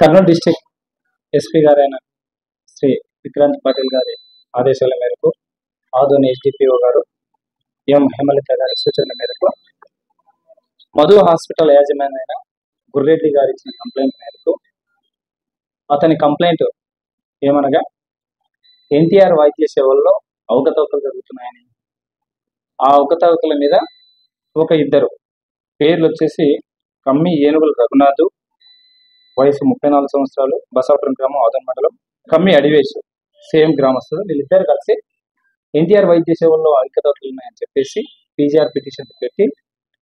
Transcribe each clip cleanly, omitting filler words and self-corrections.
Kurnool district SP గారైన శ్రీ విక్రాంత్ పాటిల్ గారి ఆదేశాల మేరకు ఆదోని ఎస్డిపిఓ గారు ఎం హేమలత గారి సూచనల మేరకు మధు హాస్పిటల్ యాజమాన్యమైన గుర్రెడ్డి గారు ఇచ్చిన కంప్లైంట్ మేరకు అతని కంప్లైంట్ ఏమనగా ఎన్టీఆర్ వైద్య సేవల్లో అవకతవకలు జరుగుతున్నాయని, ఆ అవకతవకల మీద ఒక ఇద్దరు పేర్లు వచ్చేసి కమ్మి ఏనుగుల రఘునాథ్, వయసు 34 సంవత్సరాలు, బసాపురం గ్రామం, ఆదోని మండలం, కమ్మి అడివేశు సేమ్ గ్రామస్తులు, వీళ్ళిద్దరు కలిసి ఎన్టీఆర్ వైద్య సేవల్లో అవకతవకలు ఉన్నాయని చెప్పేసి పీజీఆర్ పిటిషన్ పెట్టి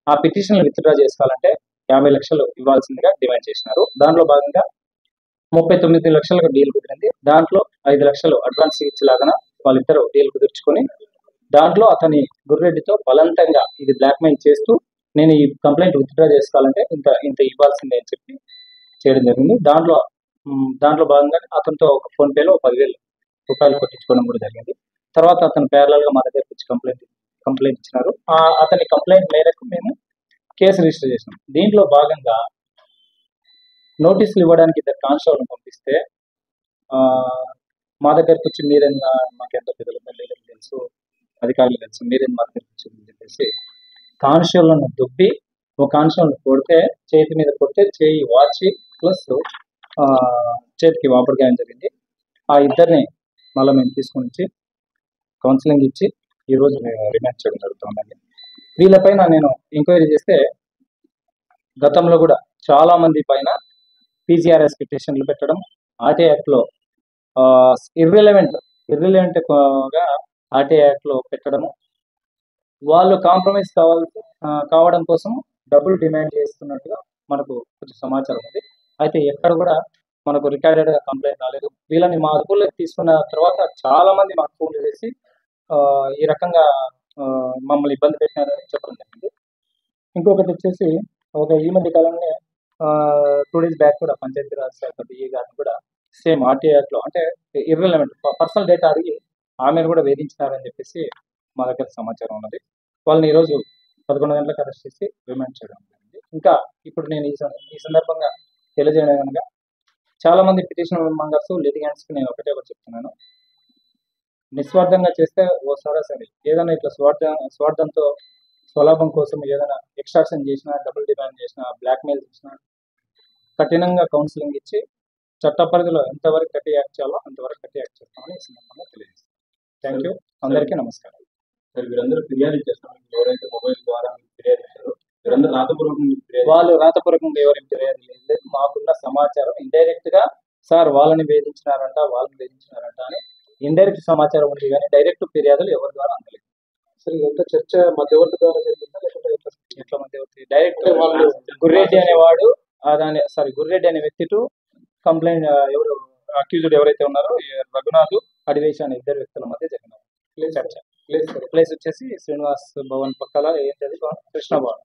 ఆ పిటిషన్ విత్డ్రా చేసుకోవాలంటే 50 లక్షలు ఇవ్వాల్సిందిగా డిమాండ్ చేసినారు. దాంట్లో భాగంగా 39 లక్షలకు డీల్ కుదిరింది. దాంట్లో 5 లక్షలు అడ్వాన్స్ ఇచ్చేలాగా వాళ్ళిద్దరూ డీల్ కుదుర్చుకొని దాంట్లో అతని గుర్రెడ్డితో బలవంతంగా ఇది బ్లాక్మెయిల్ చేస్తూ నేను ఈ కంప్లైంట్ విత్డ్రా చేసుకోవాలంటే ఇంత ఇవ్వాల్సిందే అని చెప్పి చేయడం జరిగింది. దాంట్లో భాగంగా అతనితో ఒక ఫోన్ పేలో 10,000 రూపాయలు కొట్టించుకోవడం కూడా జరిగింది. తర్వాత అతను ప్యారలల్ గా మా దగ్గరకు వచ్చి కంప్లైంట్ ఇచ్చినారు. అతని కంప్లైంట్ మేరకు మేము కేసు రిజిస్టర్ చేసినాం. దీంట్లో భాగంగా నోటీసులు ఇవ్వడానికి ఇద్దరు కానిస్టేబుల్ని పంపిస్తే మా దగ్గరకు వచ్చి మీరేందా మాకెంతో పెద్దలు తెలుసు, అధికారులు తెలుసు, మీరేం మా దగ్గరకు వచ్చిందని చెప్పేసి కానిస్టేబుల్ని దుబ్బి ఒక కానిస్టేబుల్ని కొడితే చేతి మీద కొడితే చేయి వాచి ప్లస్ చేతికి వాపడిగాయం జరిగింది. ఆ ఇద్దరిని మళ్ళీ మేము తీసుకుని వచ్చి కౌన్సిలింగ్ ఇచ్చి ఈరోజు మేము రిమాండ్ చేయడం జరుగుతుందండి. వీళ్ళపైన నేను ఎంక్వైరీ చేస్తే గతంలో కూడా చాలా మంది పైన పీజీఆర్ఎస్ పిటిషన్లు పెట్టడం, ఆర్టీ యాక్ట్లో ఇర్రిలవెంట్గా ఆర్టీ యాక్ట్లో పెట్టడము, వాళ్ళు కాంప్రమైజ్ కావడం కోసం డబ్బులు డిమాండ్ చేస్తున్నట్టుగా మనకు కొంచెం సమాచారం ఉంది. అయితే ఎక్కడ కూడా మనకు రికార్డెడ్ కంప్లైంట్ రాలేదు. వీళ్ళని మా అదుపులోకి తీసుకున్న తర్వాత చాలా మంది మాకు ఫోన్లు చేసి ఈ రకంగా మమ్మల్ని ఇబ్బంది పెట్టినారని చెప్పడం జరిగింది. ఇంకొకటి వచ్చేసి ఈ మధ్య కాలంలో 2 days బ్యాక్ కూడా పంచాయతీరాజ్ శాఖ డిఈ గారిని కూడా సేమ్ ఆర్టీ యాక్ట్లో అంటే ఇర్రిలవెంట్ పర్సనల్ డేటా అడిగి ఆమెను కూడా వేధించినారని చెప్పేసి మా దగ్గర సమాచారం ఉన్నది. వాళ్ళని ఈరోజు 11 గంటలకు అరెస్ట్ చేసి రిమాండ్ చేయడం జరిగింది. ఇంకా ఇప్పుడు నేను ఈ సందర్భంగా తెలియజేయడం కనుక చాలా మంది పిటిషన్ మెంబర్స్ లిటిగెంట్స్కి నేను ఒకటే చెప్తున్నాను, నిస్వార్థంగా చేస్తే ఓ సరాసరి ఏదైనా ఇట్లా స్వార్థంతో స్వలాభం కోసం ఏదైనా ఎక్స్ట్రాక్షన్ చేసినా, డబుల్ డిమాండ్ చేసినా, బ్లాక్మెయిల్ చేసినా కఠినంగా కౌన్సిలింగ్ ఇచ్చి చట్ట పరిధిలో ఎంతవరకు కట్టి యాక్ట్ చేయాలో అంతవరకు కట్టి యాక్ట్ చేస్తామని ఈ సందర్భంగా తెలియజేస్తాను. థ్యాంక్ యూ, అందరికీ నమస్కారం. సార్ వీరందరూ ఫిర్యాదు చేస్తారు, ఎవరైతే మొబైల్ ద్వారా ఫిర్యాదు చేశారో వీరందరూ వాళ్ళు రాతపూర్వకంగా ఎవరికి ఫిర్యాదు లేదు. మాకున్న సమాచారం ఇండైరెక్ట్ గా సార్ వాళ్ళని వేధించినారంట అని ఇండైరెక్ట్ సమాచారం ఉంది, కానీ డైరెక్ట్ ఫిర్యాదులు ఎవరి ద్వారా అందలేదు. సరే ఇదంతా చర్చ మధ్యవర్తి ద్వారా జరిగిందా లేకపోతే ఎట్లా మధ్యవర్తి? డైరెక్ట్ వాళ్ళు గుర్రెడ్డి అనేవాడు గుర్రెడ్డి అనే వ్యక్తి టు కంప్లైంట్ ఎవరు అక్యూజ్డ్ ఎవరైతే ఉన్నారో రఘునాథ్, అడివేశ్ అనే ఇద్దరు వ్యక్తుల మధ్య జరిగిన చర్చ. ప్లేస్ వచ్చేసి శ్రీనివాస్ భవన్ పక్కల ఏంటది కృష్ణ భవన్.